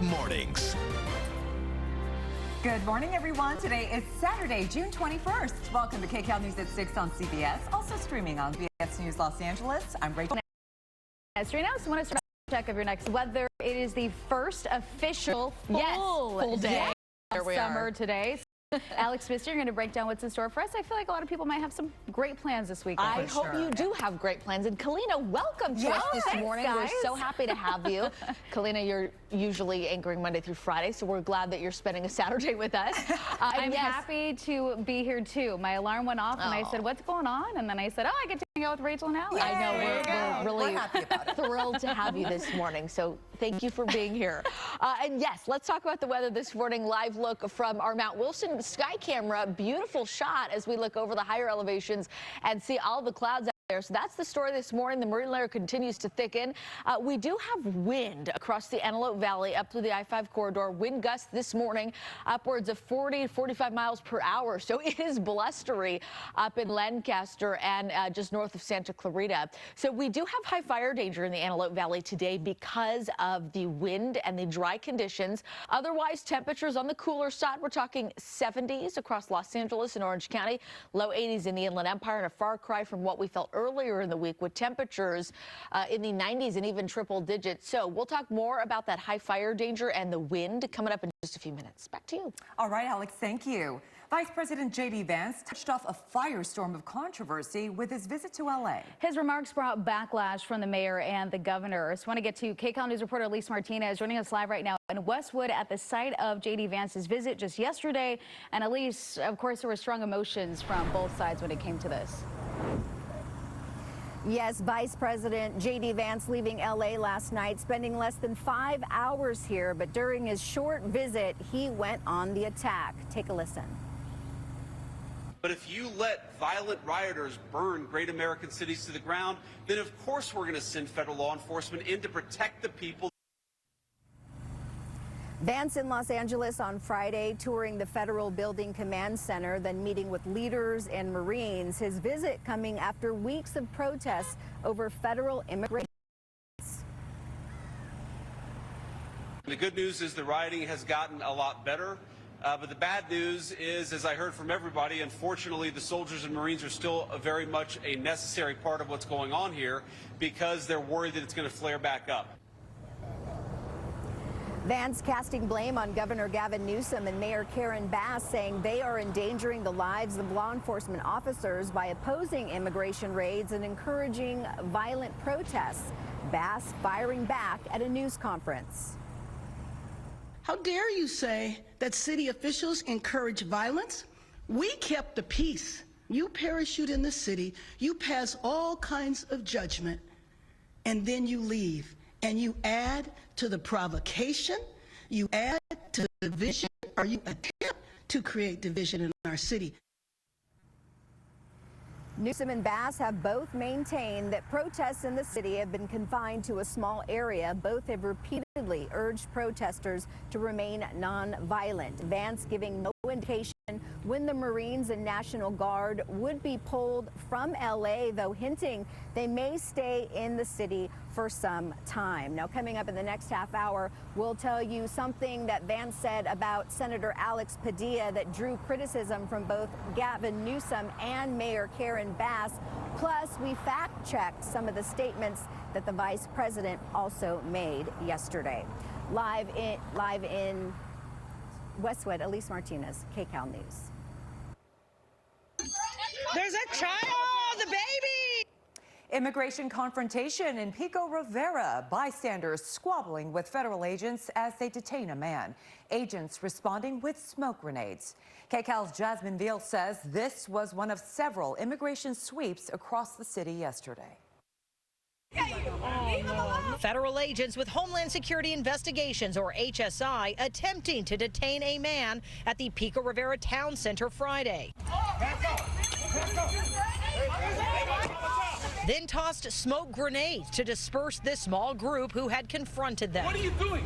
Mornings. Good morning, everyone. Today is Saturday, June 21st. Welcome to KCAL News at 6 on CBS, also streaming on CBS News Los Angeles. I'm Rachel. Right now, so I want to start check of your next weather. It is the first official full day of summer today. Alex Smith, you're going to break down what's in store for us. I feel like a lot of people might have some great plans this weekend. I hope you do have great plans. And Kalina, welcome to us this morning. Guys. We're so happy to have you. Kalina, you're usually anchoring Monday through Friday, so we're glad that you're spending a Saturday with us. I'm happy to be here too. My alarm went off and I said, what's going on? And then I said, I get to hang out with Rachel and Alex. I know, we're really happy about it. Thrilled to have you this morning. So thank you for being here. And yes, let's talk about the weather this morning. Live look from our Mount Wilson sky camera. Beautiful shot as we look over the higher elevations and see all the clouds out there. So that's the story this morning. The marine layer continues to thicken. We do have wind across the Antelope Valley up through the I-5 corridor. Wind gusts this morning upwards of 40 to 45 miles per hour. So it is blustery up in Lancaster and just north of Santa Clarita. So we do have high fire danger in the Antelope Valley today because of the wind and the dry conditions. Otherwise, temperatures on the cooler side. We're talking 70s across Los Angeles and Orange County, low 80s in the Inland Empire, and a far cry from what we felt earlier in the week with temperatures in the 90s and even triple digits. So we'll talk more about that high fire danger and the wind coming up in just a few minutes. Back to you. All right, Alex, thank you. Vice President J.D. Vance touched off a firestorm of controversy with his visit to L.A. His remarks brought backlash from the mayor and the governor. So I want to get to KCAL News reporter Elise Martinez joining us live right now in Westwood at the site of J.D. Vance's visit just yesterday. And Elise, of course, there were strong emotions from both sides when it came to this. Yes, Vice President J.D. Vance leaving L.A. last night, spending less than 5 hours here. But during his short visit, he went on the attack. Take a listen. But if you let violent rioters burn great American cities to the ground, then of course we're going to send federal law enforcement in to protect the people. Vance in Los Angeles on Friday, touring the Federal Building Command Center, then meeting with leaders and Marines. His visit coming after weeks of protests over federal immigration. The good news is the rioting has gotten a lot better. But the bad news is, as I heard from everybody, unfortunately, the soldiers and Marines are still very much a necessary part of what's going on here because they're worried that it's going to flare back up. Vance casting blame on Governor Gavin Newsom and Mayor Karen Bass, saying they are endangering the lives of law enforcement officers by opposing immigration raids and encouraging violent protests. Bass firing back at a news conference. How dare you say that city officials encourage violence? We kept the peace. You parachute in the city, you pass all kinds of judgment, and then you leave. And you add to the provocation, you add to the division, or you attempt to create division in our city. Newsom and Bass have both maintained that protests in the city have been confined to a small area. Both have repeatedly urged protesters to remain nonviolent. Vance giving no indication when the Marines and National Guard would be pulled from L.A., though hinting they may stay in the city for some time. Now, coming up in the next half hour, we'll tell you something that Vance said about Senator Alex Padilla that drew criticism from both Gavin Newsom and Mayor Karen Bass. Plus, we fact-checked some of the statements that the vice president also made yesterday. Live in Westwood, Elise Martinez, KCAL News. There's a child, the baby! Immigration confrontation in Pico Rivera. Bystanders squabbling with federal agents as they detain a man. Agents responding with smoke grenades. KCAL's Jasmine Veal says this was one of several immigration sweeps across the city yesterday. Federal agents with Homeland Security Investigations, or HSI, attempting to detain a man at the Pico Rivera Town Center Friday. Then tossed smoke grenades to disperse this small group who had confronted them. What are you doing?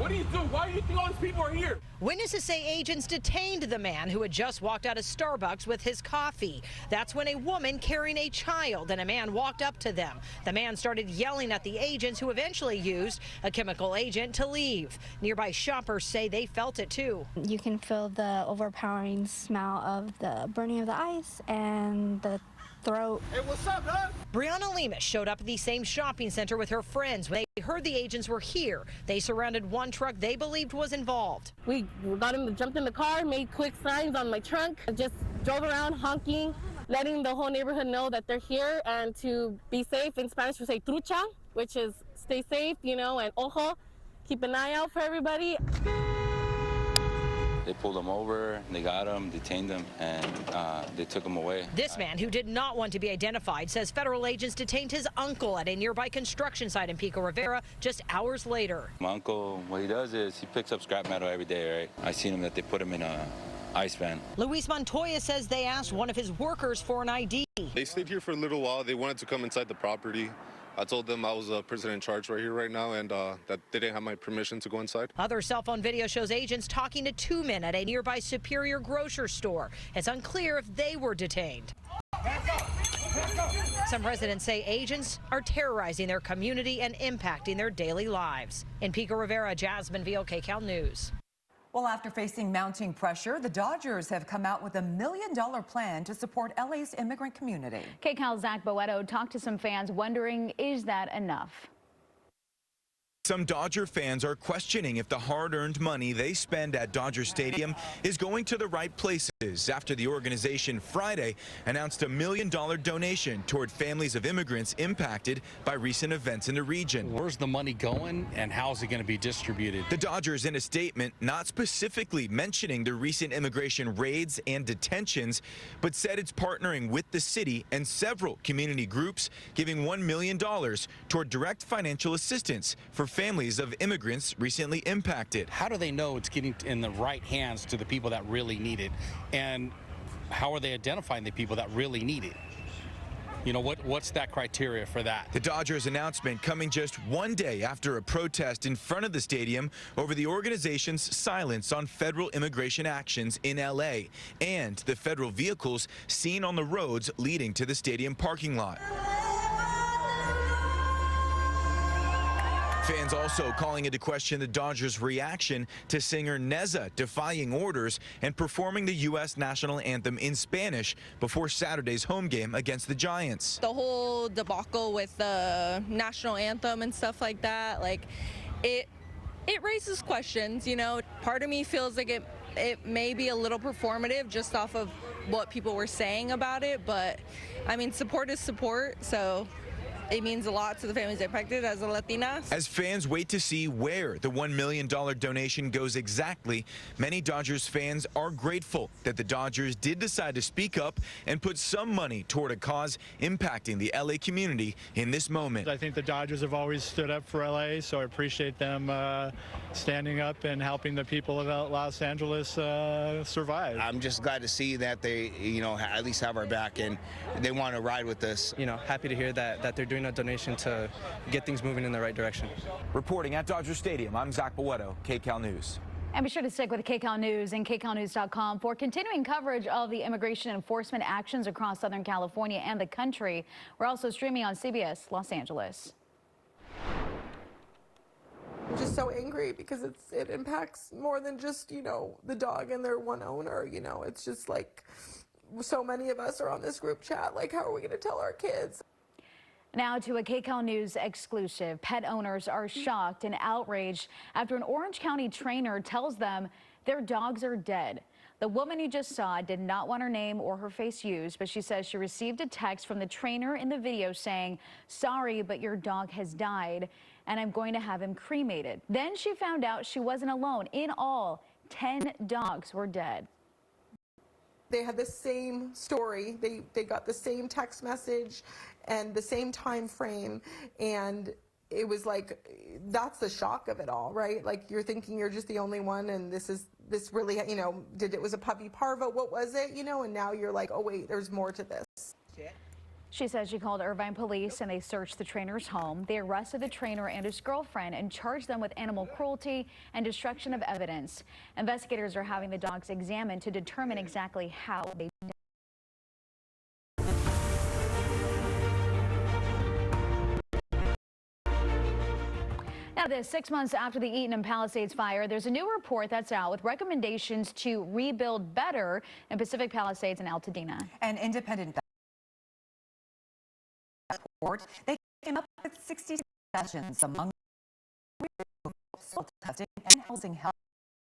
What do you do? Why do you think all these people are here? Witnesses say agents detained the man who had just walked out of Starbucks with his coffee. That's when a woman carrying a child and a man walked up to them. The man started yelling at the agents, who eventually used a chemical agent to leave. Nearby shoppers say they felt it too. You can feel the overpowering smell of the burning of the ice and the throat. Hey, what's up, man? Brianna Lemus showed up at the same shopping center with her friends. When they heard the agents were here, they surrounded one truck they believed was involved. We got him to jump in the car, made quick signs on my trunk, just drove around honking, letting the whole neighborhood know that they're here and to be safe. In Spanish, we say trucha, which is stay safe, you know, and ojo, keep an eye out for everybody. They pulled him over, they got him, detained him, and they took him away. This man, who did not want to be identified, says federal agents detained his uncle at a nearby construction site in Pico Rivera just hours later. My uncle, what he does is he picks up scrap metal every day, right? I seen him that they put him in a ice van. Luis Montoya says they asked one of his workers for an ID. They stayed here for a little while. They wanted to come inside the property. I told them I was the person in charge right here, right now, and that they didn't have my permission to go inside. Other cell phone video shows agents talking to two men at a nearby Superior grocery store. It's unclear if they were detained. Some residents say agents are terrorizing their community and impacting their daily lives. In Pico Rivera, Jasmine Veal, KCAL News. Well, after facing mounting pressure, the Dodgers have come out with $1 million plan to support LA's immigrant community. KCAL's Zach Boetto talked to some fans wondering, is that enough? Some Dodger fans are questioning if the hard-earned money they spend at Dodger Stadium is going to the right places after the organization Friday announced $1 million donation toward families of immigrants impacted by recent events in the region. Where's the money going and how's it going to be distributed? The Dodgers, in a statement, not specifically mentioning the recent immigration raids and detentions, but said it's partnering with the city and several community groups, giving $1 million toward direct financial assistance for families of immigrants recently impacted. How do they know it's getting in the right hands to the people that really need it? And how are they identifying the people that really need it? You know, what's that criteria for that? The Dodgers announcement coming just one day after a protest in front of the stadium over the organization's silence on federal immigration actions in LA and the federal vehicles seen on the roads leading to the stadium parking lot. Fans also calling into question the Dodgers' reaction to singer Neza defying orders and performing the U.S. national anthem in Spanish before Saturday's home game against the Giants. The whole debacle with the national anthem and stuff like that, like it raises questions, you know. Part of me feels like it may be a little performative just off of what people were saying about it, but I mean, support is support, so it means a lot to the families impacted as a Latina. As fans wait to see where the $1 million donation goes exactly, many Dodgers fans are grateful that the Dodgers did decide to speak up and put some money toward a cause impacting the LA community in this moment. I think the Dodgers have always stood up for LA, so I appreciate them standing up and helping the people of Los Angeles survive. I'm just glad to see that they, you know, at least have our back and they want to ride with us. You know, happy to hear that they're doing a donation to get things moving in the right direction. Reporting at Dodger Stadium, I'm Zach Boetto, KCAL News. And be sure to stick with KCAL News and KCALnews.com for continuing coverage of the immigration enforcement actions across Southern California and the country. We're also streaming on CBS Los Angeles. I'm just so angry because it impacts more than just, you know, the dog and their one owner. You know, it's just like so many of us are on this group chat. Like, how are we going to tell our kids? Now to a KCAL News exclusive. Pet owners are shocked and outraged after an Orange County trainer tells them their dogs are dead. The woman you just saw did not want her name or her face used, but she says she received a text from the trainer in the video saying, "Sorry, but your dog has died and I'm going to have him cremated." Then she found out she wasn't alone. In all, 10 dogs were dead. They had the same story. They got the same text message and the same time frame, and it was like, that's the shock of it all, right? Like, you're thinking you're just the only one, and this really, you know, it was a puppy parvo, what was it, you know? And now you're like, oh wait, there's more to this. She says she called Irvine police and they searched the trainer's home. They arrested the trainer and his girlfriend and charged them with animal cruelty and destruction of evidence. Investigators are having the dogs examined to determine exactly how they died. Now, this 6 months after the Eaton and Palisades fire, there's a new report that's out with recommendations to rebuild better in Pacific Palisades and Altadena. An independent report, they came up with 60 suggestions among soil testing and housing health.